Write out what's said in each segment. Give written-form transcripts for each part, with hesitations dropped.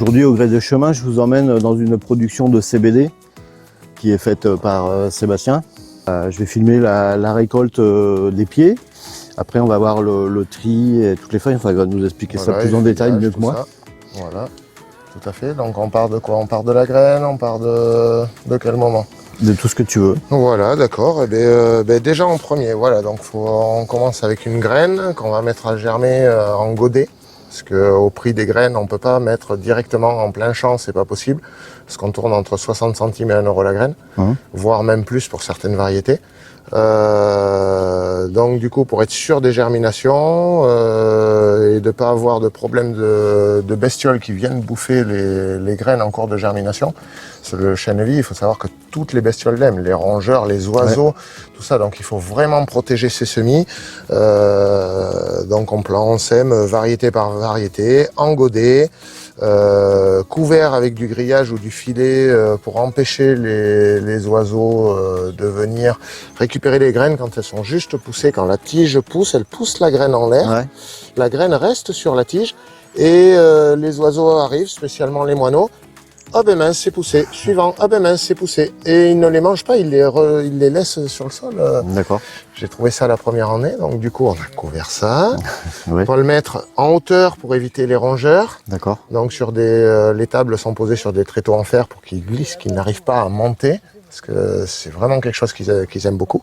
Aujourd'hui, au gré des chemins, je vous emmène dans une production de CBD qui est faite par Sébastien. Je vais filmer la récolte des pieds. Après, on va voir le tri et toutes les feuilles. Enfin, il va nous expliquer ça plus en détail, mieux que moi. Ça. Voilà, tout à fait. Donc, on part de quoi? On part de la graine, on part de quel moment? De tout ce que tu veux. Voilà, d'accord. Déjà en premier, voilà. Donc, on commence avec une graine qu'on va mettre à germer en godet. Parce qu'au prix des graines, on ne peut pas mettre directement en plein champ, c'est pas possible. Parce qu'on tourne entre 60 centimes et 1 euro la graine, voire même plus pour certaines variétés. Donc du coup, pour être sûr des germinations et de ne pas avoir de problème de bestioles qui viennent bouffer les graines en cours de germination, le chènevis, il faut savoir que toutes les bestioles l'aiment, les rongeurs, les oiseaux, tout ça. Donc il faut vraiment protéger ces semis. Donc on sème variété par variété, en godet, couvert avec du grillage ou du filet pour empêcher les oiseaux de venir récupérer les graines quand elles sont juste poussées. Quand la tige pousse, elle pousse la graine en l'air, la graine reste sur la tige et les oiseaux arrivent, spécialement les moineaux. Ah ben mince, c'est poussé. Suivant, ah ben mince, c'est poussé. Et ils ne les mangent pas, ils les laissent sur le sol. D'accord. J'ai trouvé ça la première année, donc du coup on a couvert ça. Ouais. On va le mettre en hauteur pour éviter les rongeurs. D'accord. Donc les tables sont posées sur des tréteaux en fer pour qu'ils glissent, qu'ils n'arrivent pas à monter. Parce que c'est vraiment quelque chose qu'ils aiment beaucoup.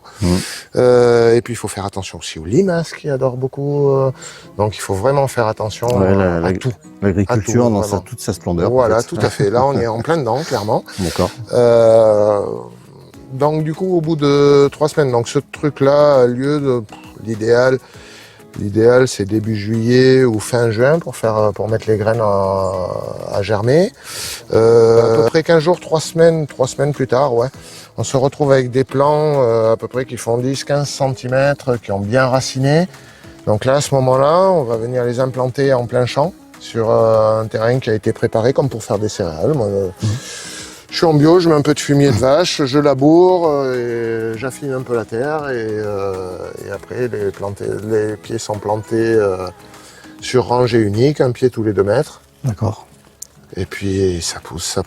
Et puis il faut faire attention aussi aux limaces qui adorent beaucoup. Donc il faut vraiment faire attention à tout. L'agriculture dans toute sa splendeur. Voilà, tout à fait. Là on est en plein dedans, clairement. D'accord. Donc du coup au bout de 3 semaines, donc ce truc-là a lieu de l'idéal c'est début juillet ou fin juin pour mettre les graines à germer. À peu près 15 jours, 3 semaines plus tard, on se retrouve avec des plants à peu près qui font 10-15 cm, qui ont bien raciné. Donc là, à ce moment-là, on va venir les implanter en plein champ sur un terrain qui a été préparé comme pour faire des céréales. Moi, je suis en bio, je mets un peu de fumier de vache, je laboure, et j'affine un peu la terre et après les pieds sont plantés sur rangée unique, un pied tous les 2 mètres. D'accord. Et puis ça pousse.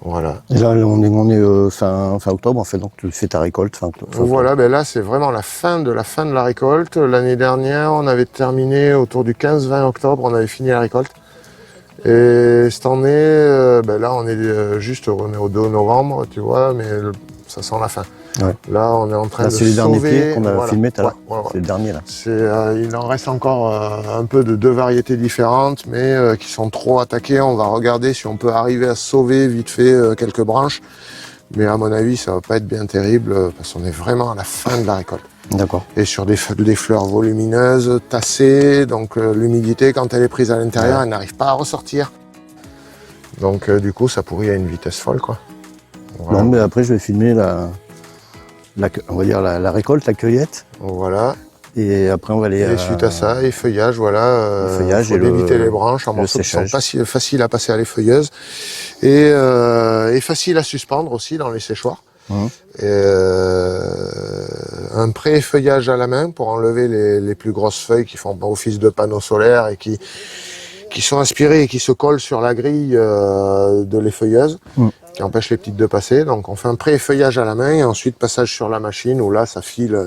Voilà. Et là, on est fin octobre, en fait, donc tu fais ta récolte fin octobre. Voilà, là c'est vraiment la fin de la récolte. L'année dernière, on avait terminé autour du 15-20 octobre, on avait fini la récolte. Et cette année, là on est on est au 2 novembre, tu vois, mais ça sent la fin. Ouais. Là on est en train de sauver. C'est les derniers pieds qu'on a filmés tout à l'heure. C'est le dernier là. Il en reste encore un peu de 2 variétés différentes, mais qui sont trop attaquées. On va regarder si on peut arriver à sauver vite fait quelques branches. Mais à mon avis, ça va pas être bien terrible parce qu'on est vraiment à la fin de la récolte. D'accord. Et sur des fleurs volumineuses, tassées, donc l'humidité, quand elle est prise à l'intérieur, elle n'arrive pas à ressortir. Donc du coup, ça pourrit à une vitesse folle, quoi. Voilà. Non, mais après, je vais filmer on va dire la récolte, la cueillette. Voilà. Et après, on va aller... Et suite à ça, effeuillage, voilà. Effeuillage faut éviter les branches en morceaux qui sont faciles à passer à l'effeuilleuse et faciles à suspendre aussi dans les séchoirs. Un pré-effeuillage à la main pour enlever les plus grosses feuilles qui font office de panneaux solaires et qui sont aspirées et qui se collent sur la grille de l'effeuilleuse, qui empêche les petites de passer. Donc on fait un pré-effeuillage à la main et ensuite passage sur la machine où là ça file,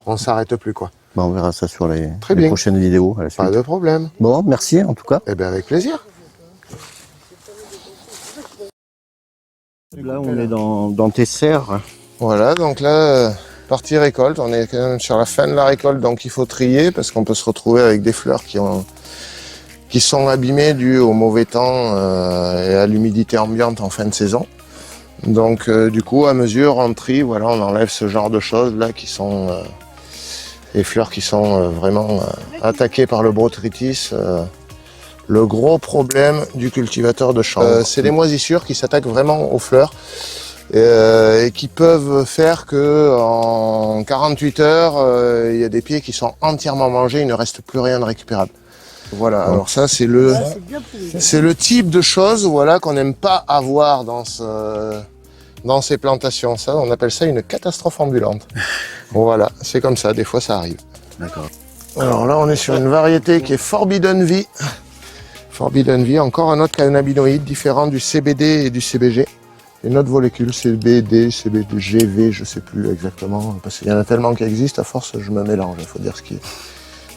on s'arrête plus, quoi. On verra ça sur les prochaines vidéos à la suite. Pas de problème. Bon, merci en tout cas. Eh bien avec plaisir. Là, on est dans tes serres. Voilà, donc là, partie récolte, on est quand même sur la fin de la récolte, donc il faut trier parce qu'on peut se retrouver avec des fleurs qui sont abîmées dues au mauvais temps et à l'humidité ambiante en fin de saison. Donc du coup, à mesure, on trie, voilà, on enlève ce genre de choses là qui sont les fleurs qui sont vraiment attaquées par le botrytis. Le gros problème du cultivateur de chambre. C'est les moisissures qui s'attaquent vraiment aux fleurs et qui peuvent faire que en 48 heures, il y a des pieds qui sont entièrement mangés, il ne reste plus rien de récupérable. Voilà, alors ça c'est le type de choses, voilà, qu'on n'aime pas avoir dans ces plantations. Ça, on appelle ça une catastrophe ambulante. Voilà, c'est comme ça, des fois ça arrive. D'accord. Alors là, on est sur une variété qui est Forbidden Vie. Forbidden Vie, encore un autre cannabinoïde différent du CBD et du CBG. Une autre molécule, CBD, CBGV, je sais plus exactement, parce qu'il y en a tellement qui existent, à force je me mélange, il faut dire ce qui est.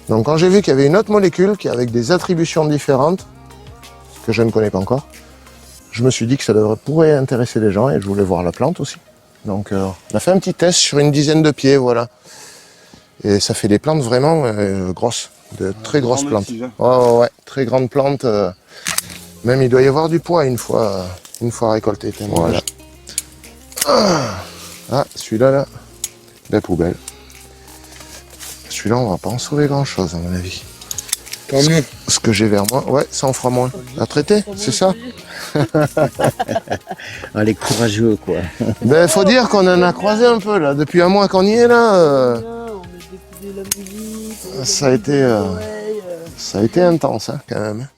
Donc quand j'ai vu qu'il y avait une autre molécule qui avec des attributions différentes, que je ne connais pas encore, je me suis dit que ça pourrait intéresser les gens et je voulais voir la plante aussi. Donc on a fait un petit test sur une dizaine de pieds, voilà. Et ça fait des plantes vraiment grosses, de très grosses plantes. Ouais, très grandes plantes. Même il doit y avoir du poids une fois récolté. Voilà. Ah, celui-là, là, la poubelle. Celui-là, on va pas en sauver grand-chose, à mon avis. Tant mieux. Ce que j'ai vers moi, ouais, ça en fera moins. À traiter, c'est ça? Les courageux, quoi. Ben, faut dire qu'on en a croisé un peu, là. Depuis un mois qu'on y est, là. Ça a été intense, hein, quand même.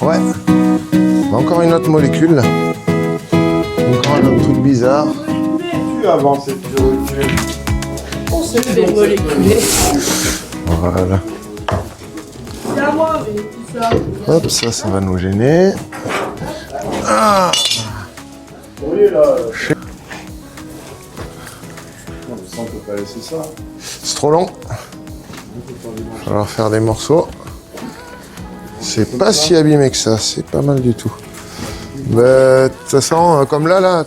Ouais. Encore une autre molécule. Encore un autre truc bizarre. Tu avances et tu recules. On se fait moléculer. Voilà. C'est à moi, mais tout ça. Hop, ça va nous gêner. Ah. Oui, là. Non, mais ça, on peut pas laisser ça. C'est trop long. Il va falloir faire des morceaux. C'est pas si abîmé que ça, c'est pas mal du tout. Mais de toute façon, comme là,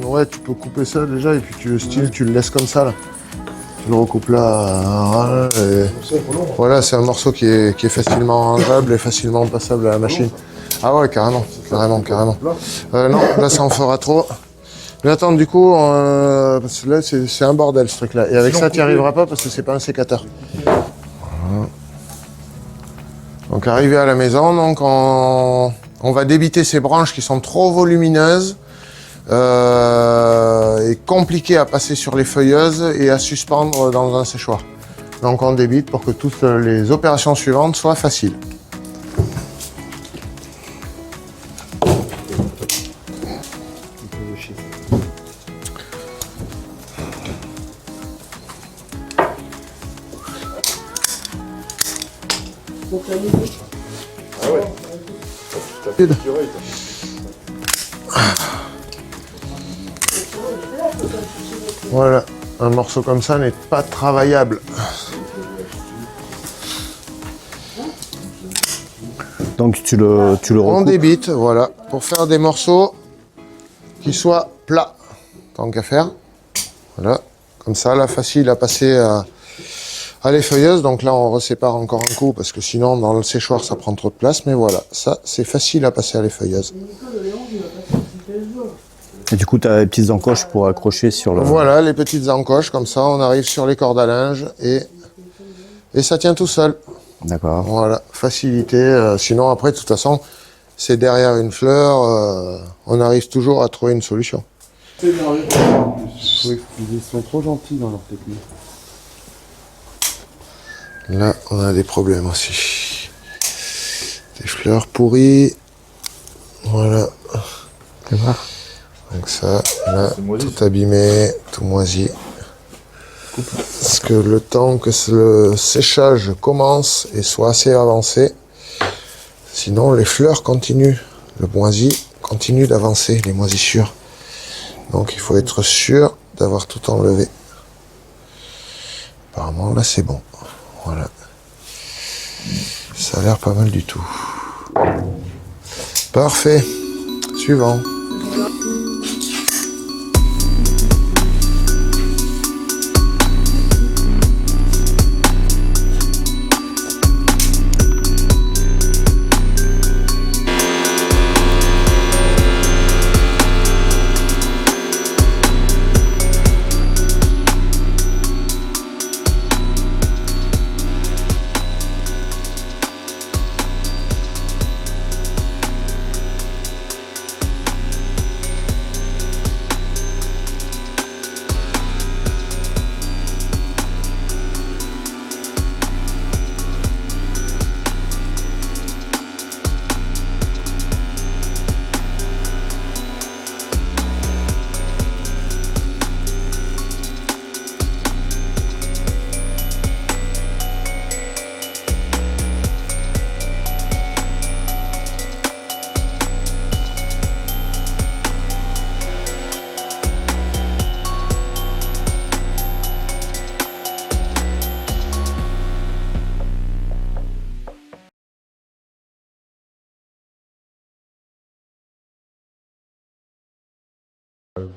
ouais, tu peux couper ça déjà et puis tu le laisses comme ça là. Tu le recoupes là. Voilà, c'est un morceau qui est facilement rangeable et facilement passable à la machine. Ah ouais, carrément. Non, là ça en fera trop. Mais attends, du coup, parce que là c'est un bordel ce truc là. Et avec ça, tu n'y arriveras pas parce que c'est pas un sécateur. Voilà. Donc arrivé à la maison, donc on va débiter ces branches qui sont trop volumineuses et compliquées à passer sur les feuilleuses et à suspendre dans un séchoir. Donc on débite pour que toutes les opérations suivantes soient faciles. Ah ouais. Voilà, un morceau comme ça n'est pas travaillable. Donc tu le On recoupes. débite, voilà, pour faire des morceaux qui soient plats, tant qu'à faire. Voilà, comme ça, là, facile à passer à l'effeuilleuse. Donc là, on resépare encore un coup, parce que sinon, dans le séchoir, ça prend trop de place. Mais voilà, ça, c'est facile à passer à l'effeuilleuse. Et du coup, tu as les petites encoches pour accrocher sur le... Voilà, les petites encoches, comme ça, on arrive sur les cordes à linge et ça tient tout seul. D'accord. Voilà, facilité. Sinon, après, de toute façon, c'est derrière une fleur, on arrive toujours à trouver une solution. C'est énervé. Oui, ils sont trop gentils dans leur technique. Là, on a des problèmes aussi. Des fleurs pourries. Voilà. Donc ça, là, tout abîmé, tout moisi. Parce que le temps que le séchage commence et soit assez avancé, sinon les fleurs continuent, le moisi continue d'avancer, les moisissures. Donc il faut être sûr d'avoir tout enlevé. Apparemment là c'est bon. Voilà. Ça a l'air pas mal du tout. Parfait. Suivant.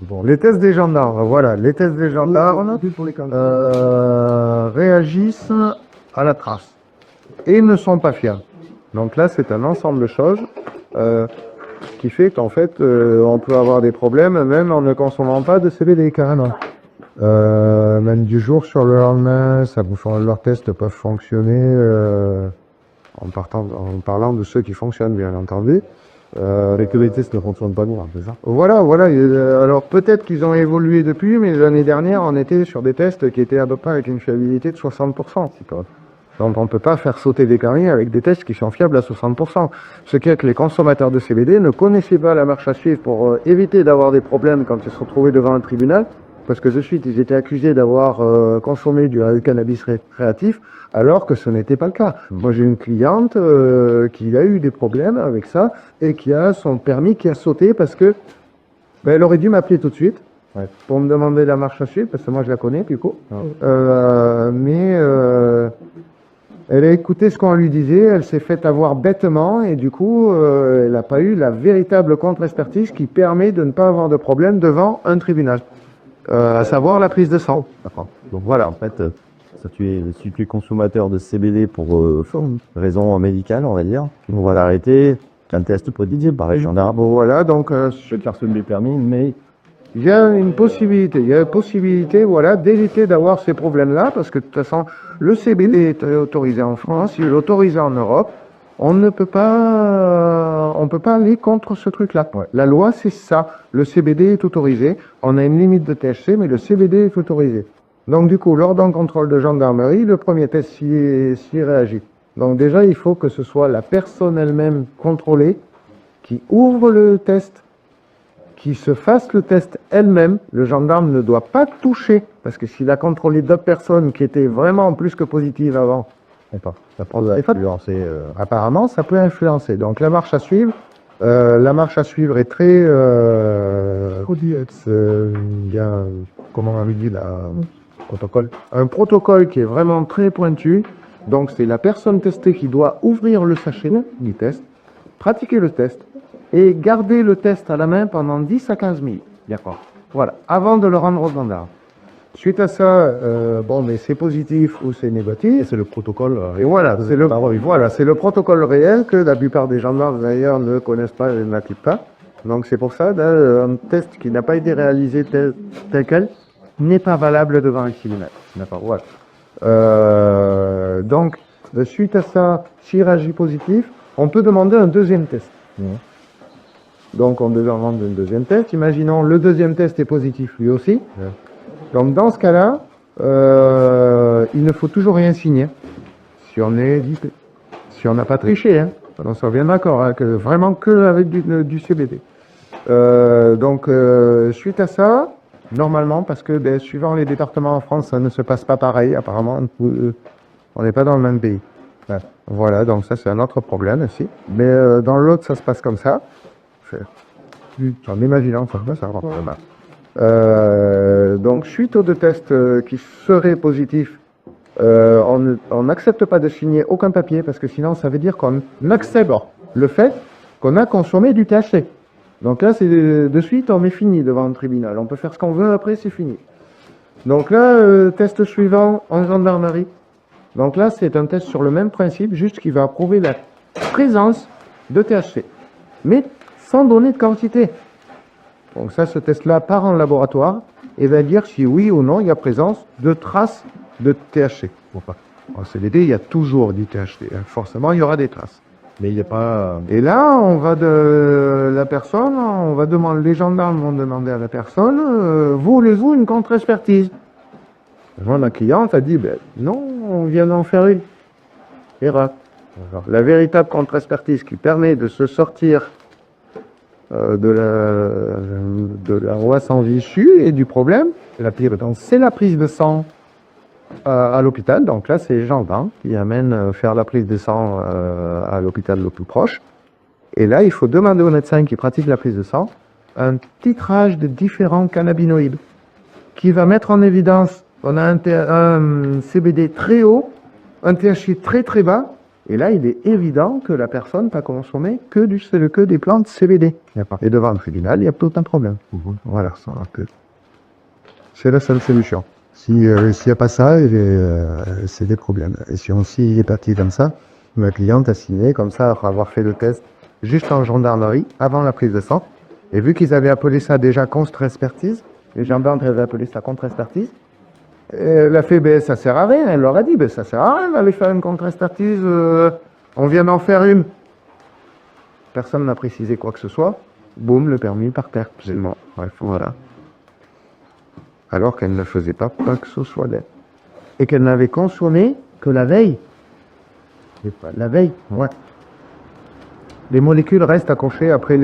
bon, les tests des gendarmes, voilà, les tests des gendarmes réagissent à la trace et ne sont pas fiables. Donc là, c'est un ensemble de choses qui fait qu'en fait, on peut avoir des problèmes même en ne consommant pas de CBD carrément. Même du jour sur le lendemain, leurs tests peuvent fonctionner en parlant de ceux qui fonctionnent, bien entendu. Mais que les tests ne fonctionnent pas bien, c'est ça? Voilà. Alors peut-être qu'ils ont évolué depuis, mais l'année dernière, on était sur des tests qui étaient à peu près avec une fiabilité de 60%. Donc on ne peut pas faire sauter des caries avec des tests qui sont fiables à 60%. Ce qui est que les consommateurs de CBD ne connaissaient pas la marche à suivre pour éviter d'avoir des problèmes quand ils se retrouvaient devant un tribunal, parce que de suite ils étaient accusés d'avoir consommé du cannabis récréatif, alors que ce n'était pas le cas. Moi j'ai une cliente qui a eu des problèmes avec ça et qui a son permis qui a sauté parce que elle aurait dû m'appeler tout de suite pour me demander la marche à suivre, parce que moi je la connais du coup. Elle a écouté ce qu'on lui disait, elle s'est fait avoir bêtement et du coup, elle n'a pas eu la véritable contre-expertise qui permet de ne pas avoir de problème devant un tribunal, à savoir la prise de sang. D'accord. Donc voilà, en fait, si tu es consommateur de CBD pour raison médicale, on va dire, on va l'arrêter. Un test positif par les gendarmes. Bon, voilà, donc Je vais te faire soulever le permis, mais il y a une possibilité, voilà, d'éviter d'avoir ces problèmes-là, parce que de toute façon, le CBD est autorisé en France, il est autorisé en Europe. On ne peut pas, on peut pas aller contre ce truc-là. La loi, c'est ça. Le CBD est autorisé. On a une limite de THC, mais le CBD est autorisé. Donc, du coup, lors d'un contrôle de gendarmerie, le premier test s'y réagit. Donc, déjà, il faut que ce soit la personne elle-même contrôlée qui ouvre le test, qui se fasse le test elle-même. Le gendarme ne doit pas toucher, parce que s'il a contrôlé d'autres personnes qui étaient vraiment plus que positives avant, ça peut influencer. apparemment, ça peut influencer. Donc la marche à suivre est très, comment on lui dit, protocole. Un protocole qui est vraiment très pointu. Donc c'est la personne testée qui doit ouvrir le sachet du test, pratiquer le test, et garder le test à la main pendant 10 à 15 minutes. D'accord. Voilà, avant de le rendre au gendarme. Suite à ça, mais c'est positif ou c'est Et négatif. c'est le protocole. Et voilà, c'est le protocole réel que la plupart des gendarmes d'ailleurs ne connaissent pas et n'appliquent pas. Donc c'est pour ça, un test qui n'a pas été réalisé tel quel n'est pas valable devant un tribunal. D'accord, voilà. Donc, suite à ça, s'il réagit positif, on peut demander un deuxième test. Donc on demande un deuxième test. Imaginons le deuxième test est positif lui aussi. Donc dans ce cas-là, il ne faut toujours rien signer. Si on n'a pas triché, hein. On s'en vient d'accord, hein, que vraiment que avec du CBD. Suite à ça, normalement, parce que suivant les départements en France, ça ne se passe pas pareil. Apparemment, on n'est pas dans le même pays. Voilà, donc ça c'est un autre problème aussi. Mais dans l'autre, ça se passe comme ça. En imaginant, ça se passe vraiment. Donc, suite aux deux tests qui seraient positifs, on n'accepte pas de signer aucun papier parce que sinon, ça veut dire qu'on accepte le fait qu'on a consommé du THC. Donc là, c'est de suite, on est fini devant un tribunal. On peut faire ce qu'on veut, après, c'est fini. Donc là, test suivant en gendarmerie. Donc là, c'est un test sur le même principe, juste qui va prouver la présence de THC, mais sans donner de quantité. Donc ça, ce test-là part en laboratoire et va dire si oui ou non il y a présence de traces de THC. En CBD, il y a toujours du THC. Forcément, il y aura des traces. Mais il n'y a pas. Et là, on va demander, les gendarmes vont demander à la personne, voulez-vous une contre-expertise? La cliente a dit, non, on vient d'en faire une. Erreur. La véritable contre-expertise qui permet de se sortir de la roi sans issue et du problème, c'est la prise de sang à l'hôpital. Donc là, c'est les gendarmes qui amènent faire la prise de sang à l'hôpital le plus proche. Et là, il faut demander au médecin qui pratique la prise de sang un titrage de différents cannabinoïdes qui va mettre en évidence, on a un CBD très haut, un THC très très bas, Et là, il est évident que la personne va consommer que des plantes CBD. Et devant le tribunal, il y a tout un problème. Voilà, c'est la seule solution. S'il n'y a pas ça, c'est des problèmes. Et si on s'y est parti comme ça, ma cliente a signé comme ça, après avoir fait le test juste en gendarmerie, avant la prise de sang. Et vu qu'ils avaient appelé ça déjà contre-expertise, les gendarmes avaient appelé ça contre-expertise, elle a fait, ben ça sert à rien. Elle leur a dit, ben ça sert à rien d'aller faire une contre-expertise, on vient d'en faire une. Personne n'a précisé quoi que ce soit. Boum, le permis par terre. Absolument. Bref, voilà. Alors qu'elle ne faisait pas que ce soit d'elle. Et qu'elle n'avait consommé que la veille. Et pas la veille, ouais. Les molécules restent accrochées après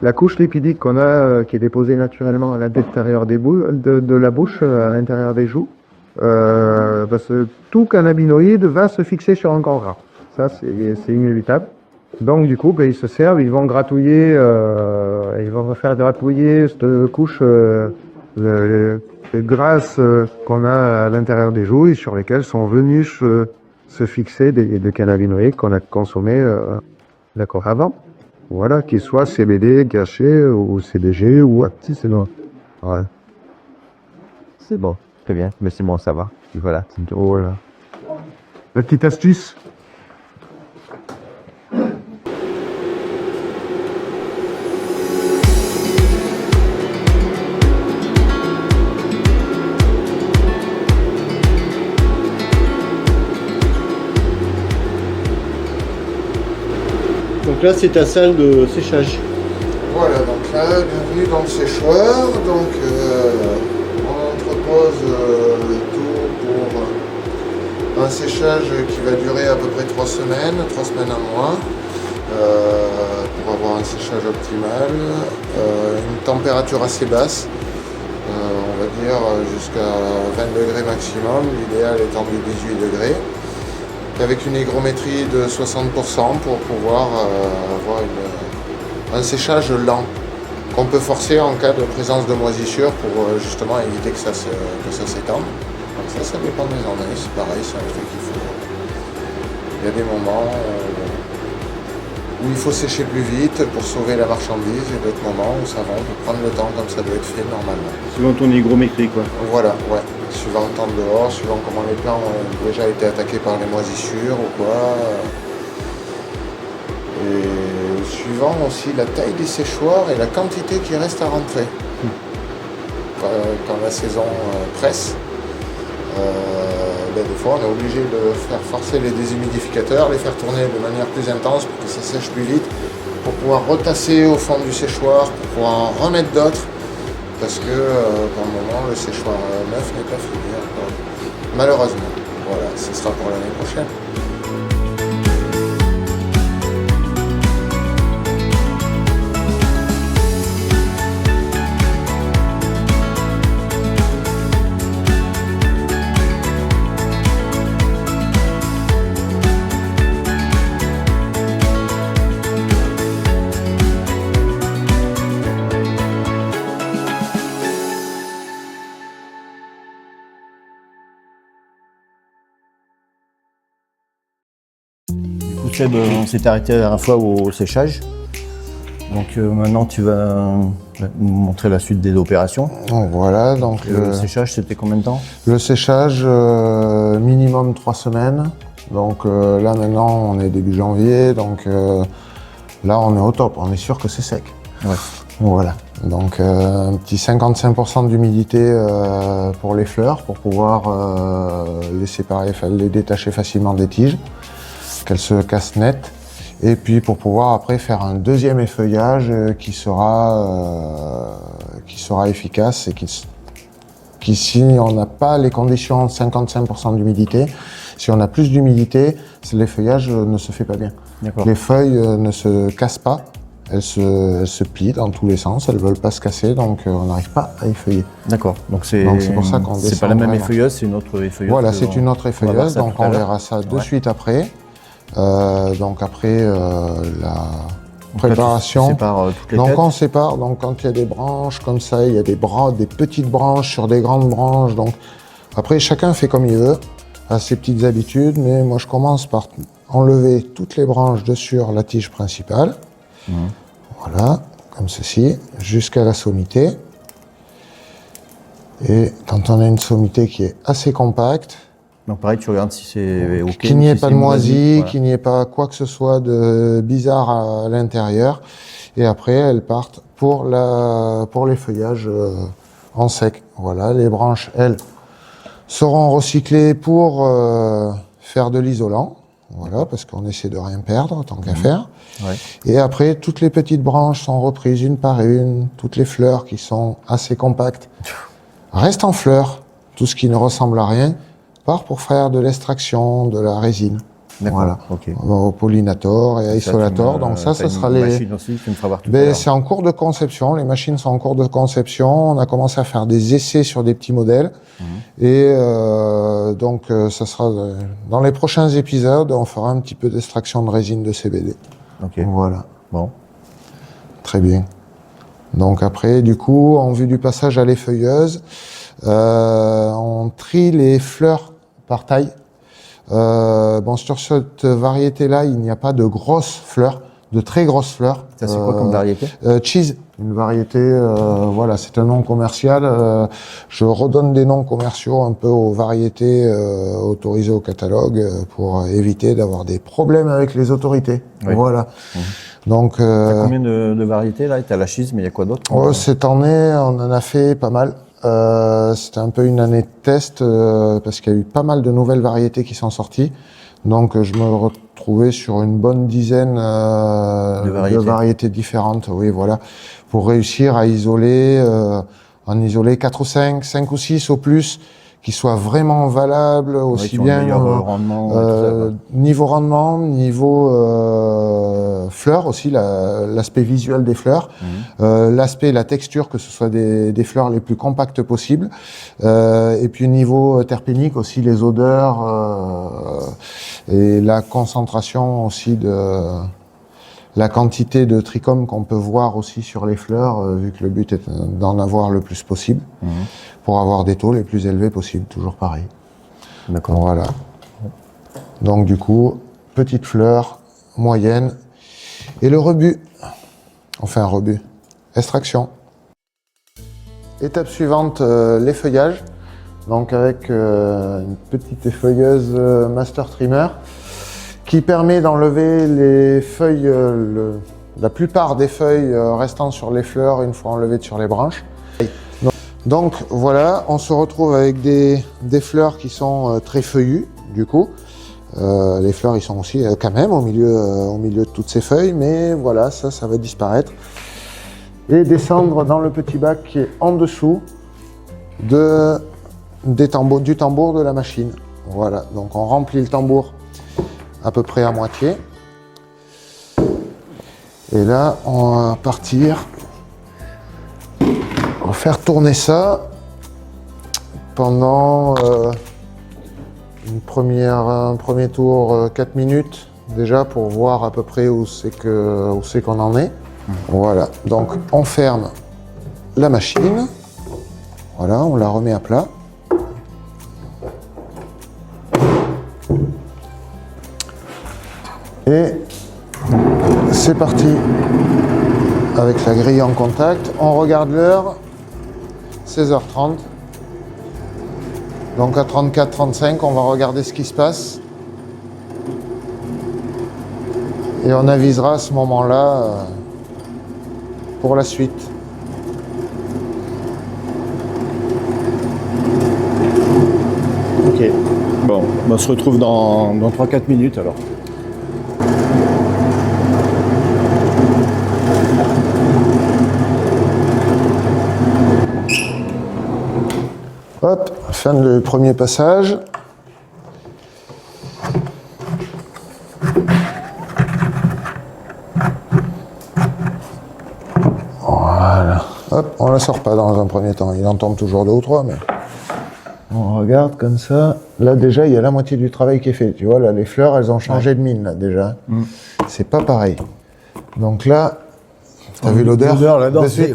la couche lipidique qu'on a, qui est déposée naturellement à l'intérieur de la bouche, à l'intérieur des joues. Parce que tout cannabinoïde va se fixer sur un corps gras. Ça, c'est inévitable. Donc, du coup, ben, ils se servent, ils vont gratouiller, ils vont faire gratouiller cette couche grasses qu'on a à l'intérieur des joues et sur lesquelles sont venus se fixer des cannabinoïdes qu'on a consommés d'accord avant. Voilà, qu'ils soient CBD, caché ou CBG ou actif, c'est bon. Ouais. C'est bon, très bien, mais c'est bon, ça va. Et voilà, c'est une voilà. La petite astuce. Donc là, c'est ta salle de séchage. Voilà, donc là, bienvenue dans le séchoir. Donc, on entrepose tout pour un séchage qui va durer à peu près 3 semaines, 3 semaines à mois, pour avoir un séchage optimal. Une température assez basse, on va dire jusqu'à 20 degrés maximum, l'idéal étant du 18 degrés. Avec une hygrométrie de 60% pour pouvoir avoir un séchage lent qu'on peut forcer en cas de présence de moisissure pour justement éviter que ça s'étende. Donc ça dépend des années, c'est pareil, c'est un truc qu'il faut. Il y a des moments où il faut sécher plus vite pour sauver la marchandise et d'autres moments où ça va, on peut prendre le temps comme ça doit être fait normalement. Suivant ton hygrométrie, quoi. Voilà, ouais. Suivant le temps de dehors, suivant comment les plants ont déjà été attaqués par les moisissures ou quoi. Et suivant aussi la taille des séchoirs et la quantité qui reste à rentrer. Quand la saison presse, des fois on est obligé de faire forcer les déshumidificateurs, les faire tourner de manière plus intense pour que ça sèche plus vite, pour pouvoir retasser au fond du séchoir, pour pouvoir en remettre d'autres. Parce que pour le moment, le séchoir neuf n'est pas fini encore. Malheureusement. Voilà, ce sera pour l'année prochaine. Seb, on s'est arrêté la dernière fois au séchage. Donc maintenant tu vas nous montrer la suite des opérations. Donc voilà, donc Le séchage, c'était combien de temps? le séchage minimum 3 semaines. Donc là maintenant on est début janvier, donc là on est au top, on est sûr que c'est sec. Ouais. Voilà, donc un petit 55% d'humidité pour les fleurs pour pouvoir les séparer, les détacher facilement des tiges, qu'elles se cassent net. Et puis pour pouvoir après faire un deuxième effeuillage qui sera efficace et qui si on n'a pas les conditions de 55% d'humidité, si on a plus d'humidité, l'effeuillage ne se fait pas bien. Les feuilles ne se cassent pas, elles se plient dans tous les sens, elles ne veulent pas se casser, donc on n'arrive pas à effeuiller. D'accord, donc c'est pour ça qu'on c'est pas la même effeuilleuse, c'est une autre effeuilleuse. Voilà, c'est une autre effeuilleuse, donc on verra ça de suite après. Donc après la préparation, donc on sépare. Donc quand il y a des branches comme ça, il y a des petites branches sur des grandes branches. Donc après chacun fait comme il veut, a ses petites habitudes. Mais moi je commence par enlever toutes les branches de sur la tige principale. Voilà, comme ceci, jusqu'à la sommité. Et quand on a une sommité qui est assez compacte, Donc pareil, tu regardes si c'est OK. qu'il n'y ait si pas c'est de moisi, voilà. qu'il n'y ait pas quoi que ce soit de bizarre à l'intérieur. Et après, elles partent pour les feuillages en sec. Voilà, les branches, elles, seront recyclées pour faire de l'isolant. Voilà, parce qu'on essaie de rien perdre, tant qu'à faire. Ouais. Et après, toutes les petites branches sont reprises une par une. Toutes les fleurs qui sont assez compactes restent en fleurs. Tout ce qui ne ressemble à rien part pour faire de l'extraction, de la résine. D'accord, Voilà. ok. Au pollinator et à isolator. Donc ça sera les... machine aussi, tu me feras voir tout à Ben, l'heure. c'est en cours de conception. Les machines sont en cours de conception. On a commencé à faire des essais sur des petits modèles. Et donc, ça sera dans les prochains épisodes, on fera un petit peu d'extraction de résine de CBD. Ok, Voilà. bon. Très bien. Donc après, du coup, en vue du passage à l'effeuilleuse, on trie les fleurs par taille. Bon, sur cette variété-là, il n'y a pas de grosses fleurs, de très grosses fleurs. Ça, c'est quoi comme variété? Cheese, une variété, voilà, c'est un nom commercial. Je redonne des noms commerciaux un peu aux variétés autorisées au catalogue pour éviter d'avoir des problèmes avec les autorités. Oui. Voilà. Donc, T'as combien de variétés là? T'as la schiste, mais il y a quoi d'autre? cette année, on en a fait pas mal. C'était un peu une année de test parce qu'il y a eu pas mal de nouvelles variétés qui sont sorties. Donc je me retrouvais sur une bonne dizaine de variétés différentes, oui, voilà, pour réussir à isoler, en isoler 4 ou 5 ou 6 au plus, qui soient vraiment valables, aussi bien rendement, niveau rendement, niveau fleurs aussi, l'aspect visuel des fleurs, l'aspect, la texture, que ce soit des fleurs les plus compactes possibles, et puis niveau terpénique aussi, les odeurs et la concentration aussi de la quantité de trichome qu'on peut voir aussi sur les fleurs, vu que le but est d'en avoir le plus possible, pour avoir des taux les plus élevés possibles, toujours pareil. D'accord. Voilà. Donc du coup, petite fleur, moyenne, et le rebut. Enfin, rebut. Extraction. Étape suivante, l'effeuillage. Donc avec une petite effeuilleuse Master Trimmer qui permet d'enlever les feuilles, la plupart des feuilles restant sur les fleurs une fois enlevées sur les branches. Donc voilà, on se retrouve avec des fleurs qui sont très feuillues du coup. Les fleurs, ils sont aussi quand même au milieu de toutes ces feuilles, mais voilà, ça va disparaître. Et descendre dans le petit bac qui est en dessous du tambour de la machine. Voilà, donc on remplit le tambour à peu près à moitié. Et là, on va partir. On va faire tourner ça pendant un premier tour 4 minutes déjà pour voir à peu près où c'est qu'on en est. Voilà, donc on ferme la machine. Voilà, on la remet à plat. Et c'est parti avec la grille en contact. On regarde l'heure, 16h30. Donc à 34-35, on va regarder ce qui se passe. Et on avisera à ce moment-là pour la suite. Ok. Bon, on se retrouve dans 3-4 minutes alors. Hop, fin du premier passage. Voilà. Hop, on la sort pas dans un premier temps. Il en tombe toujours 2 ou 3, mais on regarde comme ça. Là déjà, il y a la moitié du travail qui est fait. Tu vois, là, les fleurs, elles ont changé de mine là déjà. C'est pas pareil. Donc là, t'as vu l'odeur? L'odeur là-dedans, c'est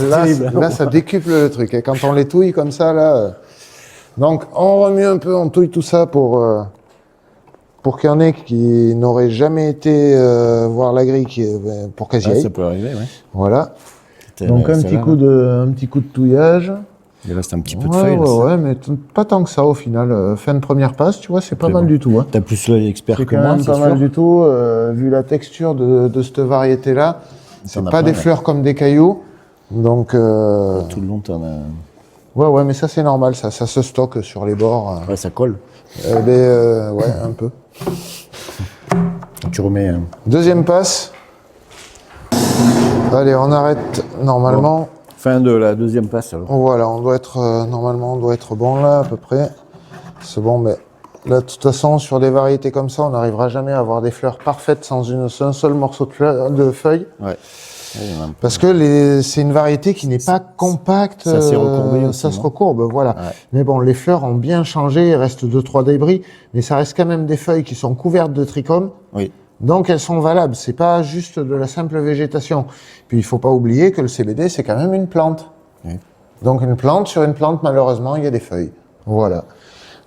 terrible. Là, ça décuple le truc. Et quand on les touille comme ça, là... Donc, on remue un peu, on touille tout ça pour pour qu'il y en ait qui n'auraient jamais été voir la grille pour qu'elles y Ah, aillent. ça peut arriver, oui. Voilà. Donc un petit coup de touillage. Il reste un petit peu de Ouais, feuilles. ouais, mais pas tant que ça au final. Fin de première passe, tu vois, c'est pas C'est mal bon. du tout. Hein. T'as plus l'œil expert C'est que quand moi, même c'est pas mal sûr. du tout, vu la texture de cette variété-là. C'est T'en as pas des plein, ouais. fleurs comme des cailloux. Donc, Tout le long, t'en as... ouais, mais ça c'est normal, ça se stocke sur les bords. Ouais, ça colle. Ouais, un peu. Tu remets... Deuxième passe. Allez, on arrête normalement. Fin de la deuxième passe, alors. Voilà, on doit être normalement on doit être bon là à peu près. C'est bon, mais là de toute façon sur des variétés comme ça, on n'arrivera jamais à avoir des fleurs parfaites sans un seul morceau de feuille. Ouais. Ouais, il y en a un peu. Parce que c'est une variété qui n'est pas compacte. Ça s'est recourbé aussi, ça se non recourbe, voilà. Ouais. Mais bon, les fleurs ont bien changé, il reste 2-3 débris, mais ça reste quand même des feuilles qui sont couvertes de trichomes. Oui. Donc elles sont valables, c'est pas juste de la simple végétation. Puis il faut pas oublier que le CBD c'est quand même une plante. Oui. Donc une plante, sur une plante malheureusement il y a des feuilles. Voilà.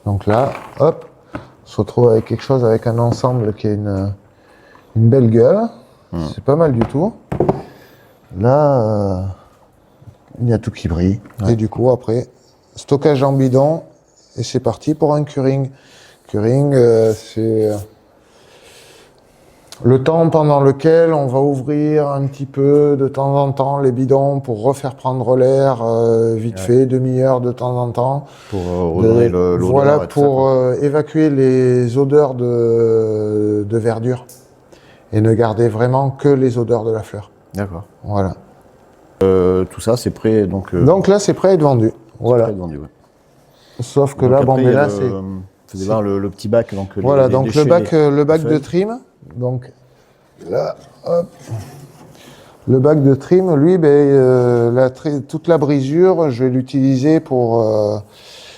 Donc là, hop, on se retrouve avec quelque chose, avec un ensemble qui a une belle gueule. C'est pas mal du tout. Là, il y a tout qui brille. Et du coup après, stockage en bidon et c'est parti pour un curing. Curing, c'est le temps pendant lequel on va ouvrir un petit peu de temps en temps les bidons pour refaire prendre l'air vite fait, demi-heure de temps en temps. Pour redonner l'odeur. Voilà, et tout ça, pour quoi. évacuer les odeurs de verdure et ne garder vraiment que les odeurs de la fleur. D'accord. Voilà. Tout ça, c'est prêt, donc... Donc là, c'est prêt à être vendu. Voilà. prêt à être vendu, ouais. Sauf que Donc là, après, bon, il y mais a là, le- c'est... Faisait voir le petit bac, donc... Voilà, les donc déchets, le bac de feuilles. trim, donc là, hop. Le bac de trim, lui, toute la brisure, je vais l'utiliser pour...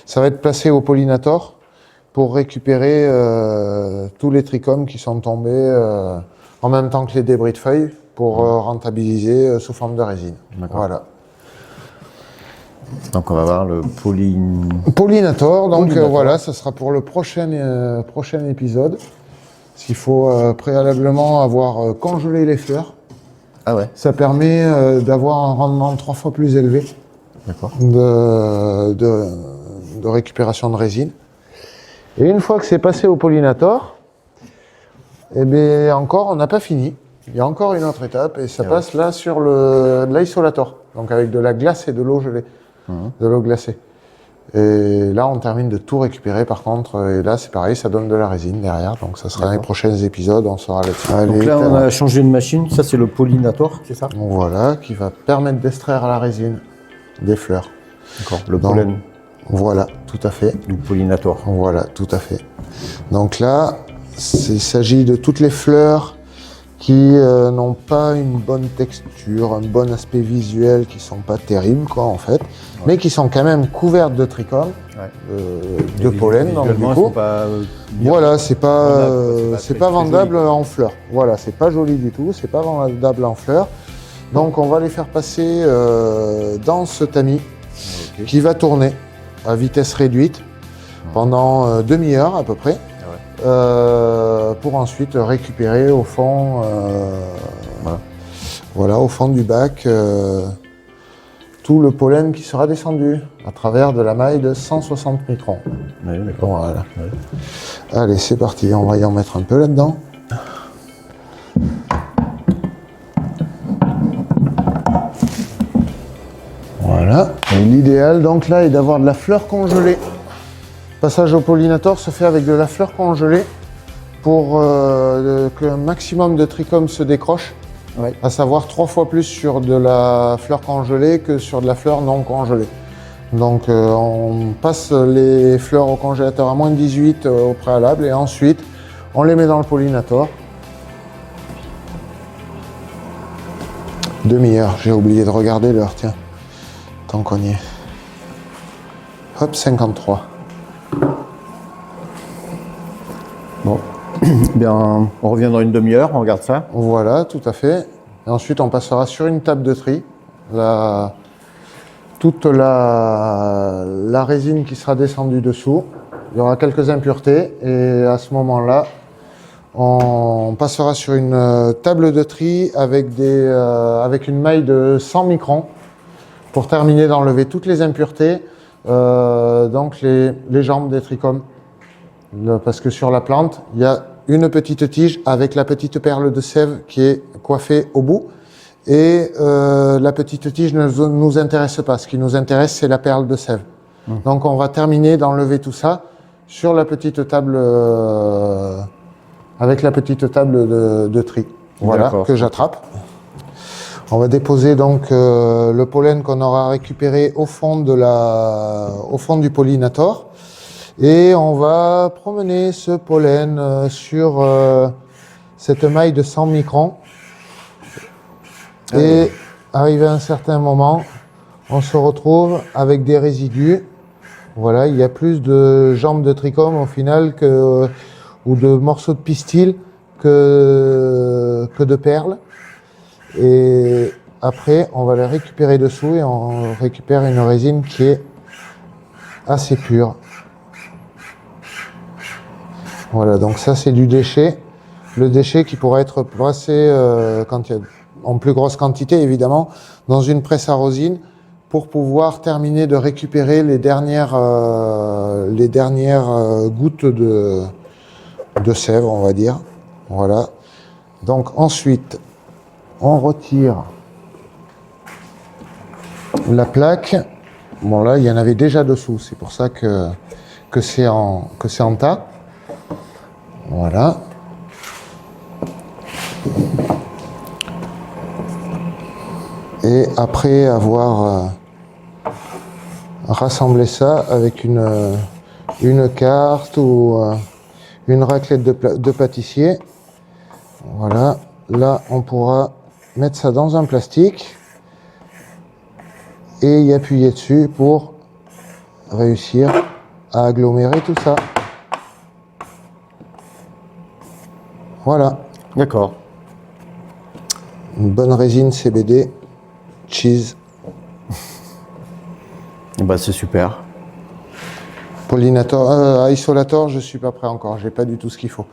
ça va être placé au pollinator pour récupérer tous les trichomes qui sont tombés en même temps que les débris de feuilles pour rentabiliser sous forme de résine. D'accord. Voilà. Donc on va voir le Pollinator, donc Pollinator. voilà, ça sera pour le prochain épisode. Parce qu'il faut préalablement avoir congelé les fleurs. Ah ouais, Ça permet d'avoir un rendement 3 fois plus élevé d'accord. de récupération de résine. Et une fois que c'est passé au pollinator, eh bien encore, on n'a pas fini. Il y a encore une autre étape et ça passe là sur l'isolator, donc avec de la glace et de l'eau gelée, de l'eau glacée. Et là, on termine de tout récupérer par contre, et là, c'est pareil, ça donne de la résine derrière, donc ça sera dans les prochains épisodes, on sera là-dessus. Donc Allez, là, on a changé de machine, ça c'est le pollinator, c'est ça? donc voilà, qui va permettre d'extraire la résine des fleurs. D'accord, le Donc, pollen Voilà, tout à fait. du pollinator. Voilà, tout à fait. Donc là, il s'agit de toutes les fleurs qui n'ont pas une bonne texture, un bon aspect visuel, qui sont pas terribles, quoi, en fait, mais qui sont quand même couvertes de trichomes, de pollen, donc du Visuellement, ils coup. sont pas, bien. Voilà, c'est pas, Vendable, c'est très- pas très vendable joli. en fleurs. Voilà, c'est pas joli du tout, c'est pas vendable en fleurs. Donc on va les faire passer dans ce tamis Ok. qui va tourner à vitesse réduite pendant demi-heure à peu près, pour ensuite récupérer au fond, voilà, au fond du bac, tout le pollen qui sera descendu à travers de la maille de 160 microns. Ouais, d'accord. Voilà. Ouais. Allez, c'est parti, on va y en mettre un peu là-dedans. Voilà. Et l'idéal donc là est d'avoir de la fleur congelée. Le passage au pollinator se fait avec de la fleur congelée pour qu'un maximum de trichomes se décrochent, Ouais. à savoir 3 fois plus sur de la fleur congelée que sur de la fleur non congelée. Donc on passe les fleurs au congélateur à moins 18 au préalable et ensuite on les met dans le pollinator. Demi-heure, j'ai oublié de regarder l'heure, tiens, tant qu'on y est. Hop, 53. Bon, bien, on revient dans une demi-heure, on regarde ça. Voilà, tout à fait. Et ensuite, on passera sur une table de tri. Toute la résine qui sera descendue dessous. Il y aura quelques impuretés et à ce moment-là, On passera sur une table de tri avec, avec une maille de 100 microns pour terminer d'enlever toutes les impuretés, donc les jambes des trichomes. Parce que sur la plante, il y a une petite tige avec la petite perle de sève qui est coiffée au bout. Et la petite tige ne nous intéresse pas. Ce qui nous intéresse, c'est la perle de sève. Donc on va terminer d'enlever tout ça sur la petite table, avec la petite table de tri. Voilà, que j'attrape. On va déposer donc le pollen qu'on aura récupéré au fond du pollinator. Et on va promener ce pollen sur cette maille de 100 microns. Et arrivé à un certain moment, on se retrouve avec des résidus. Voilà, il y a plus de jambes de trichome au final ou de morceaux de pistil que de perles. Et après, on va les récupérer dessous et on récupère une résine qui est assez pure. Voilà, donc ça c'est du déchet. Le déchet qui pourra être placé en plus grosse quantité évidemment dans une presse à rosine pour pouvoir terminer de récupérer les dernières gouttes de sève, on va dire. Voilà. Donc ensuite, on retire la plaque. Bon là, il y en avait déjà dessous, c'est pour ça que c'est en tas. Voilà. Et après avoir rassemblé ça avec une carte ou une raclette de pâtissier, voilà, là on pourra mettre ça dans un plastique et y appuyer dessus pour réussir à agglomérer tout ça. Voilà. D'accord. Une bonne résine CBD, cheese. Bah, c'est super. Pollinator, isolator, je suis pas prêt encore. J'ai pas du tout ce qu'il faut.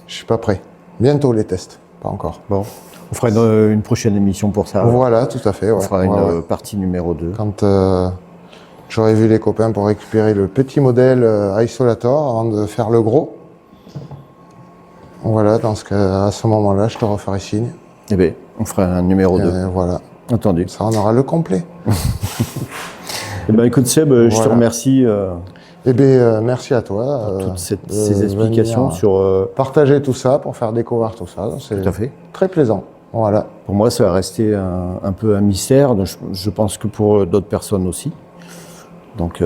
Je suis pas prêt. Bientôt les tests, pas encore. Bon, on fera une prochaine émission pour ça. Voilà, tout à fait. On Ouais. fera une partie numéro 2. Quand j'aurai vu les copains pour récupérer le petit modèle isolator avant de faire le gros. Voilà, dans ce cas, à ce moment-là, je te referai signe. Eh bien, on fera un numéro 2. Voilà. Entendu. Ça, on aura le complet. Eh ben, écoute Seb, je te remercie Eh bien, merci à toi. pour toutes ces explications sur... Partager tout ça pour faire découvrir tout ça. C'est Tout à fait. très plaisant. Voilà. Pour moi, ça va rester un peu un mystère. Donc je pense que pour d'autres personnes aussi. Donc,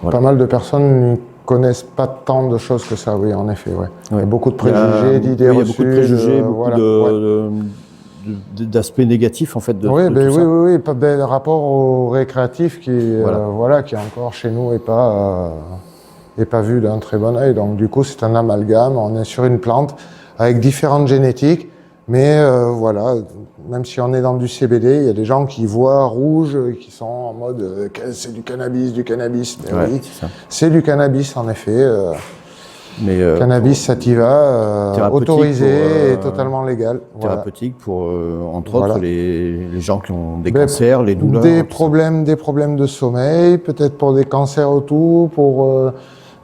voilà. Pas mal de personnes ne connaissent pas tant de choses que ça, oui, en effet. Ouais. Il y a beaucoup de préjugés, d'idées reçues. Il y a beaucoup de préjugés, beaucoup voilà. d'aspects négatifs en fait de, oui, de ben, tout ça. oui, pas le rapport au récréatif qui qui encore chez nous est pas vu d'un très bon œil. Donc du coup c'est un amalgame. On est sur une plante avec différentes génétiques, mais voilà, même si on est dans du CBD, il y a des gens qui voient rouge et qui sont en mode c'est du cannabis. Mais Ouais, oui, c'est ça. c'est du cannabis en effet. Mais Cannabis sativa, thérapeutique autorisé et totalement légal. Voilà. thérapeutique pour entre Voilà. autres les gens qui ont des Ben, cancers, les douleurs. Des tout ça. problèmes de sommeil, peut-être pour des cancers autour, pour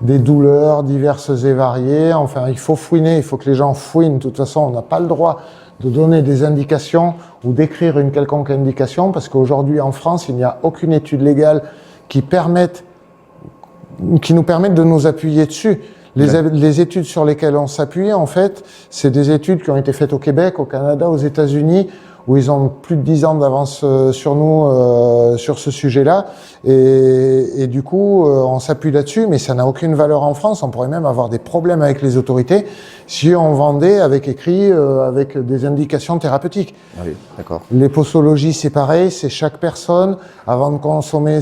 des douleurs diverses et variées. Enfin, il faut fouiner, il faut que les gens fouinent. De toute façon, on n'a pas le droit de donner des indications ou d'écrire une quelconque indication parce qu'aujourd'hui, en France, il n'y a aucune étude légale qui nous permette de nous appuyer dessus. Les études sur lesquelles on s'appuie, en fait, c'est des études qui ont été faites au Québec, au Canada, aux États-Unis, où ils ont plus de 10 ans d'avance sur nous sur ce sujet-là. Et du coup, on s'appuie là-dessus, mais ça n'a aucune valeur en France. On pourrait même avoir des problèmes avec les autorités si on vendait avec écrit, avec des indications thérapeutiques. Ah oui, d'accord. Les posologies, c'est pareil, c'est chaque personne. Avant de consommer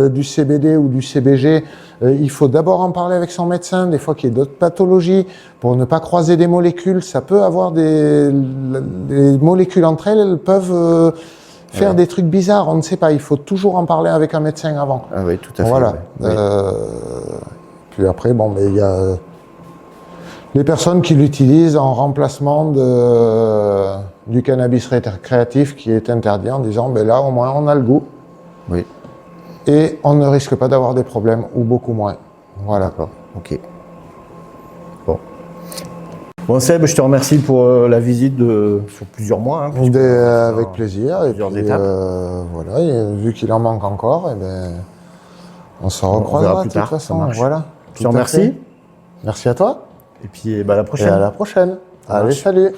du CBD ou du CBG, il faut d'abord en parler avec son médecin, des fois qu'il y a d'autres pathologies, pour ne pas croiser des molécules. Ça peut avoir des molécules entre elles peuvent faire des trucs bizarres, on ne sait pas. Il faut toujours en parler avec un médecin avant. Ah oui, tout à fait. Voilà. Ouais. Puis après, bon, mais il y a Les personnes qui l'utilisent en remplacement du cannabis récréatif qui est interdit en disant ben là au moins on a le goût Oui. et on ne risque pas d'avoir des problèmes ou beaucoup moins. Voilà. D'accord. Ok. Bon. Bon Seb, je te remercie pour la visite sur plusieurs mois. Hein, puisque Avec plaisir. Et plusieurs puis, étapes. voilà, et vu qu'il en manque encore, et ben, on se recroisera verra plus de toute tard, ça façon. marche. Voilà. Je te remercie. Merci à toi Et puis bah, à la et prochaine. à la prochaine. Ça Allez, marche. salut.